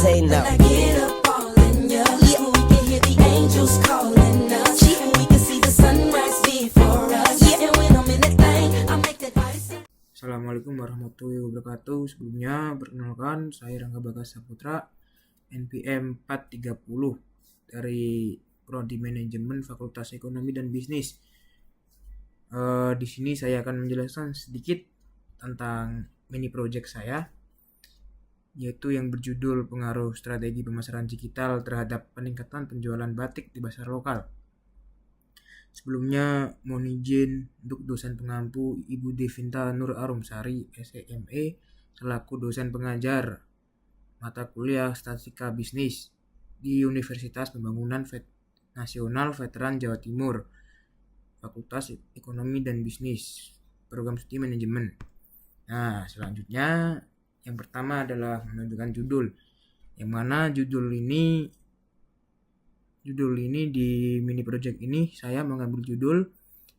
say no. When I get up all in ya, we can hear the angels calling us, and we can see the sunrise before us. And when I'm in that thing, I make that body say. Assalamualaikum warahmatullahi wabarakatuh. Sebelumnya perkenalkan, saya Rangga Bagas Saputra, NPM 430 dari Prodi Manajemen Fakultas Ekonomi dan Bisnis. Di sini saya akan menjelaskan sedikit tentang mini project saya, yaitu yang berjudul pengaruh strategi pemasaran digital terhadap peningkatan penjualan batik di pasar lokal. Sebelumnya mohon izin untuk dosen pengampu Ibu Devinta Nur Arumsari, SEME, selaku dosen pengajar mata kuliah Statistika Bisnis di Universitas Pembangunan Nasional Veteran Jawa Timur, Fakultas Ekonomi dan Bisnis, Program Studi Manajemen. Nah, selanjutnya yang pertama adalah menentukan judul, yang mana judul ini di mini project ini saya mengambil judul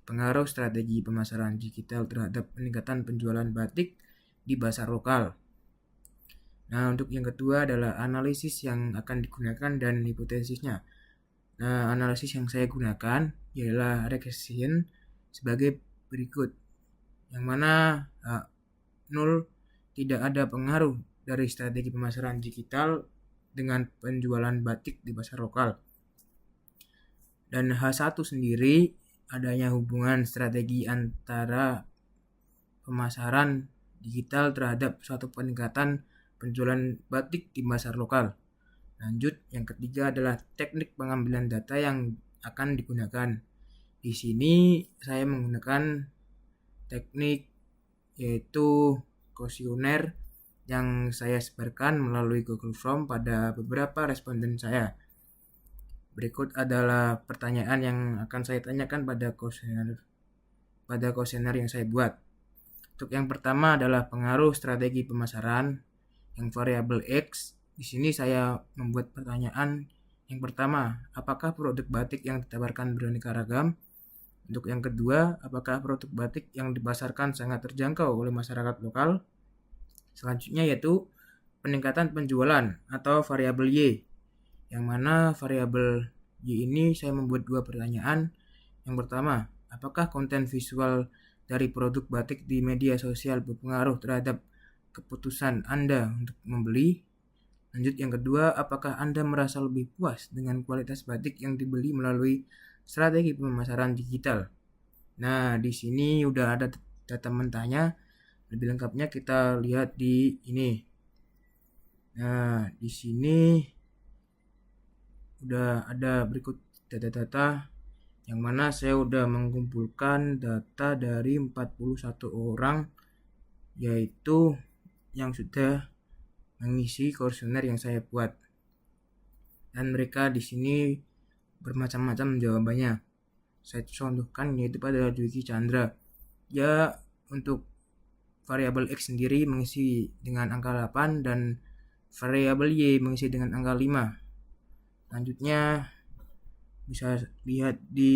pengaruh strategi pemasaran digital terhadap peningkatan penjualan batik di pasar lokal. Nah, untuk yang kedua adalah analisis yang akan digunakan dan hipotesisnya. Nah, analisis yang saya gunakan ialah regression sebagai berikut, yang mana 0 tidak ada pengaruh dari strategi pemasaran digital dengan penjualan batik di pasar lokal. Dan H1 sendiri adanya hubungan strategi antara pemasaran digital terhadap suatu peningkatan penjualan batik di pasar lokal. Lanjut, yang ketiga adalah teknik pengambilan data yang akan digunakan. Di sini saya menggunakan teknik yaitu kuesioner yang saya sebarkan melalui Google Form pada beberapa responden saya. Berikut adalah pertanyaan yang akan saya tanyakan pada kuesioner yang saya buat. Untuk yang pertama adalah pengaruh strategi pemasaran yang variabel X. Di sini saya membuat pertanyaan yang pertama, apakah produk batik yang ditawarkan beraneka ragam? Untuk yang kedua, apakah produk batik yang dipasarkan sangat terjangkau oleh masyarakat lokal? Selanjutnya yaitu peningkatan penjualan atau variabel Y, yang mana variabel Y ini saya membuat dua pertanyaan. Yang pertama, apakah konten visual dari produk batik di media sosial berpengaruh terhadap keputusan Anda untuk membeli? Lanjut, yang kedua, apakah Anda merasa lebih puas dengan kualitas batik yang dibeli melalui strategi pemasaran digital? Nah, di sini udah ada data mentahnya. Lebih lengkapnya kita lihat di ini. Nah, di sini udah ada berikut data-data yang mana saya udah mengumpulkan data dari 41 orang, yaitu yang sudah mengisi kuesioner yang saya buat. Dan mereka di sini bermacam-macam jawabannya. Saya contohkan yaitu pada Dwiki Chandra. Ya, untuk variabel X sendiri mengisi dengan angka 8 dan variabel Y mengisi dengan angka 5. Selanjutnya bisa lihat di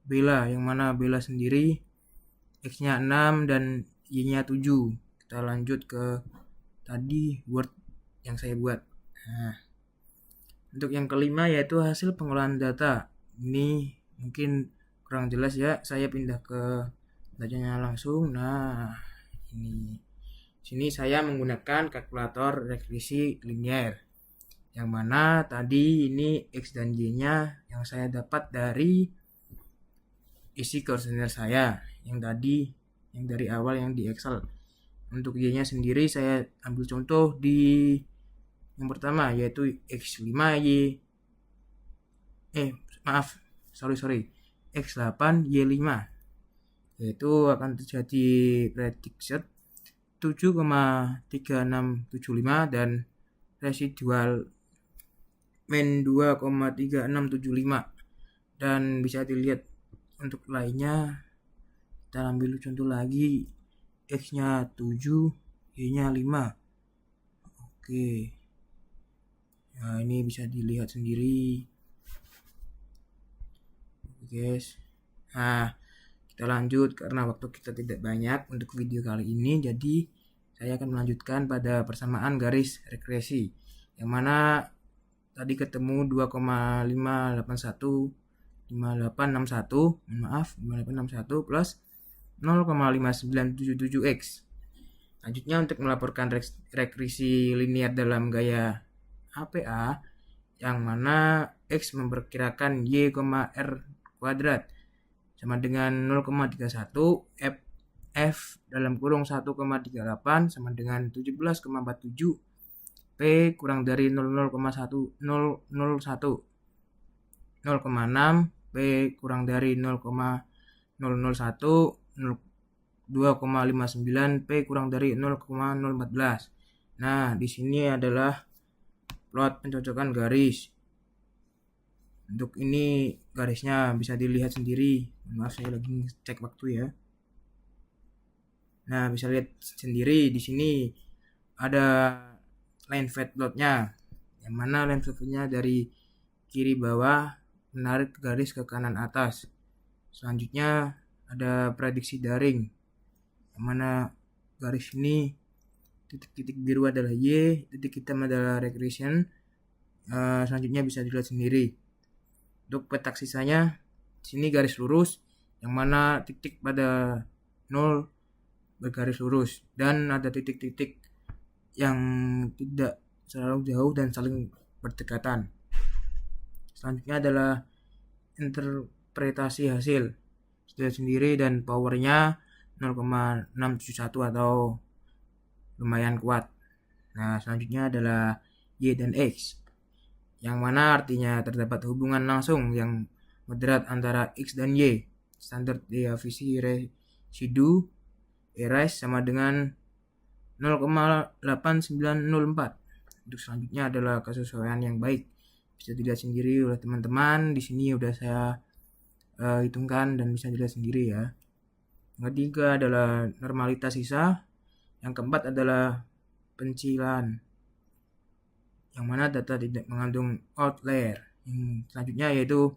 Bella, yang mana Bella sendiri X-nya 6 dan Y-nya 7. Kita lanjut ke tadi Word yang saya buat. Nah, untuk yang kelima yaitu hasil pengolahan data. Ini mungkin kurang jelas ya, saya pindah ke datanya langsung. Nah, sini saya menggunakan kalkulator regresi linier, yang mana tadi ini X dan Y-nya yang saya dapat dari isi kuesioner saya yang dari awal yang di Excel. Untuk Y-nya sendiri saya ambil contoh di yang pertama yaitu X5Y X8 Y5, yaitu akan terjadi prediction 7,3675 dan residual min 2,3675. Dan bisa dilihat untuk lainnya, kita ambil contoh lagi, X-nya 7, Y-nya 5. Oke. Nah, ini bisa dilihat sendiri. Oke, guys. Nah, kita lanjut karena waktu kita tidak banyak untuk video kali ini, jadi saya akan melanjutkan pada persamaan garis regresi, yang mana tadi ketemu 2,581 plus 0,5977x. Selanjutnya untuk melaporkan regresi linear dalam gaya APA, yang mana X memperkirakan Y, R kuadrat sama dengan 0,31, F dalam kurung 1,38 sama dengan 17,47, P kurang dari 0,1, 0,6, P kurang dari 0,001, 2,59, P kurang dari 0,014. Nah, di sini adalah plot pencocokan garis. Untuk ini garisnya bisa dilihat sendiri. Maaf, saya lagi cek waktu ya. Nah, bisa lihat sendiri di sini ada line fed plotnya, yang mana line fed plotnya dari kiri bawah menarik garis ke kanan atas. Selanjutnya ada prediksi daring, yang mana garis ini titik-titik biru adalah Y, titik hitam adalah regression. Selanjutnya bisa dilihat sendiri. Untuk petak sisanya, sini garis lurus, yang mana titik pada 0 bergaris lurus, dan ada titik-titik yang tidak terlalu jauh dan saling berdekatan. Selanjutnya adalah interpretasi hasil, sudah sendiri, dan powernya 0,671 atau lumayan kuat. Nah, selanjutnya adalah Y dan X, yang mana artinya terdapat hubungan langsung yang moderat antara X dan Y. Standar deviasi residu ERAS sama dengan 0,8904. Untuk selanjutnya adalah kesesuaian yang baik. Bisa dilihat sendiri oleh teman-teman. Di sini udah saya hitungkan dan bisa dilihat sendiri ya. Yang ketiga adalah normalitas sisa. Yang keempat adalah pencilan, yang mana data tidak mengandung outlier. Yang selanjutnya yaitu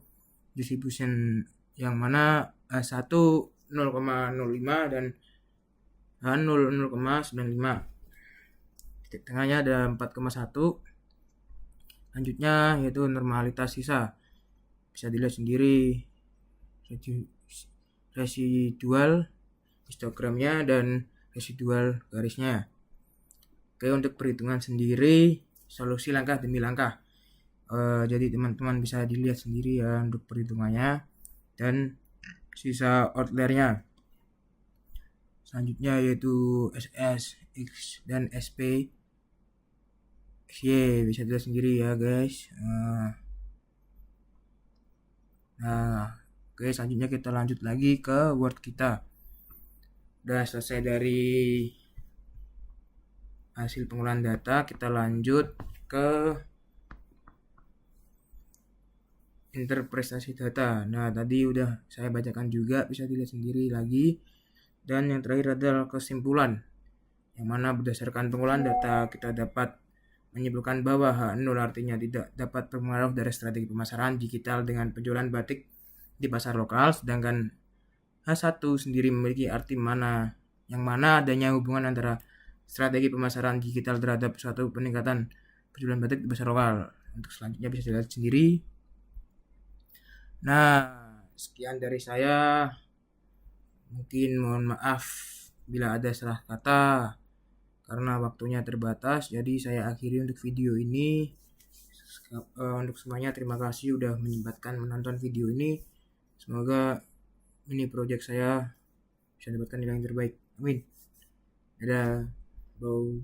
distribution, yang mana 1 0,05 dan 0,95. Titik tengahnya ada 4,1. Selanjutnya yaitu normalitas sisa. Bisa dilihat sendiri residual histogramnya dan residual garisnya. Oke, untuk perhitungan sendiri, solusi langkah demi langkah. Jadi teman-teman bisa dilihat sendiri ya untuk perhitungannya dan sisa outliernya. Selanjutnya yaitu SS, X, dan SP, XY. Bisa dilihat sendiri ya guys. Nah, oke, selanjutnya kita lanjut lagi ke Word kita. Udah selesai dari hasil pengolahan data, kita lanjut ke interpretasi data. Nah, tadi udah saya bacakan juga, bisa dilihat sendiri lagi. Dan yang terakhir adalah kesimpulan, yang mana berdasarkan pengolahan data kita dapat menyimpulkan bahwa H0 artinya tidak dapat berpengaruh dari strategi pemasaran digital dengan penjualan batik di pasar lokal, sedangkan H1 sendiri memiliki arti yang mana adanya hubungan antara strategi pemasaran digital terhadap suatu peningkatan penjualan batik di pasar lokal. Untuk selanjutnya bisa dilihat sendiri. Nah, sekian dari saya. Mungkin mohon maaf bila ada salah kata karena waktunya terbatas. Jadi saya akhiri untuk video ini. Untuk semuanya terima kasih udah menyempatkan menonton video ini. Semoga ini project saya bisa mendapatkan nilai yang terbaik. Amin. Dadah. Bye.